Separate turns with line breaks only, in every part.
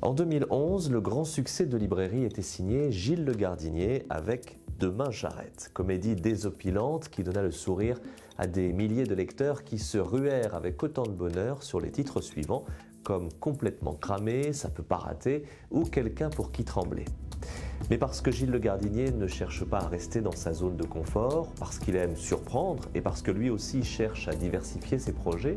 En 2011, le grand succès de librairie était signé Gilles Le Gardinier avec Demain j'arrête, comédie désopilante qui donna le sourire à des milliers de lecteurs qui se ruèrent avec autant de bonheur sur les titres suivants, comme Complètement cramé, Ça peut pas rater ou Quelqu'un pour qui trembler. Mais parce que Gilles Le Gardinier ne cherche pas à rester dans sa zone de confort, parce qu'il aime surprendre et parce que lui aussi cherche à diversifier ses projets,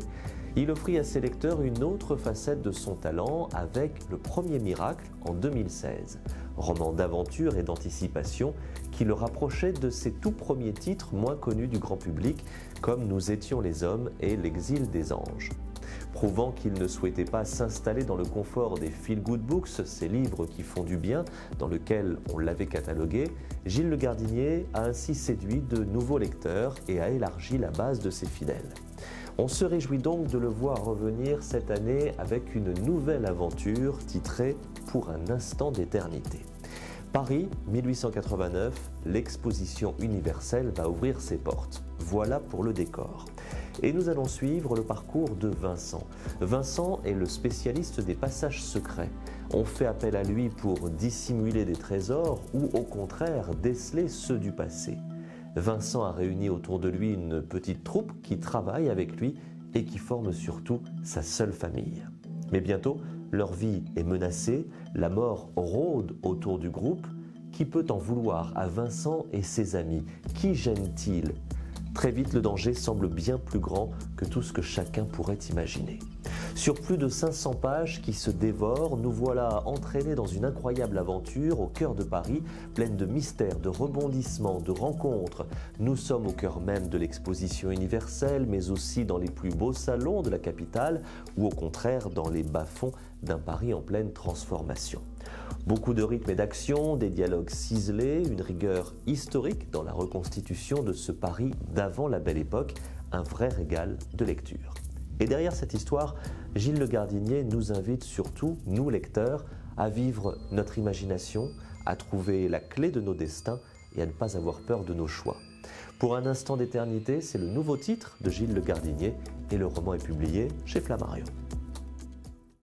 il offrit à ses lecteurs une autre facette de son talent avec Le Premier Miracle en 2016, roman d'aventure et d'anticipation qui le rapprochait de ses tout premiers titres moins connus du grand public comme Nous étions les hommes et L'exil des anges. Prouvant qu'il ne souhaitait pas s'installer dans le confort des feel-good books, ces livres qui font du bien, dans lesquels on l'avait catalogué, Gilles Le Gardinier a ainsi séduit de nouveaux lecteurs et a élargi la base de ses fidèles. On se réjouit donc de le voir revenir cette année avec une nouvelle aventure titrée Pour un instant d'éternité. Paris, 1889, l'exposition universelle va ouvrir ses portes. Voilà pour le décor. Et nous allons suivre le parcours de Vincent. Vincent est le spécialiste des passages secrets. On fait appel à lui pour dissimuler des trésors ou au contraire déceler ceux du passé. Vincent a réuni autour de lui une petite troupe qui travaille avec lui et qui forme surtout sa seule famille. Mais bientôt, leur vie est menacée, la mort rôde autour du groupe. Qui peut en vouloir à Vincent et ses amis? Qui gêne-t-il? Très vite, le danger semble bien plus grand que tout ce que chacun pourrait imaginer. Sur plus de 500 pages qui se dévorent, nous voilà entraînés dans une incroyable aventure au cœur de Paris, pleine de mystères, de rebondissements, de rencontres. Nous sommes au cœur même de l'exposition universelle, mais aussi dans les plus beaux salons de la capitale, ou au contraire dans les bas-fonds d'un Paris en pleine transformation. Beaucoup de rythme et d'action, des dialogues ciselés, une rigueur historique dans la reconstitution de ce Paris d'avant la Belle Époque, un vrai régal de lecture. Et derrière cette histoire, Gilles Le Gardinier nous invite surtout, nous lecteurs, à vivre notre imagination, à trouver la clé de nos destins et à ne pas avoir peur de nos choix. Pour un instant d'éternité, c'est le nouveau titre de Gilles Le Gardinier et le roman est publié chez Flammarion.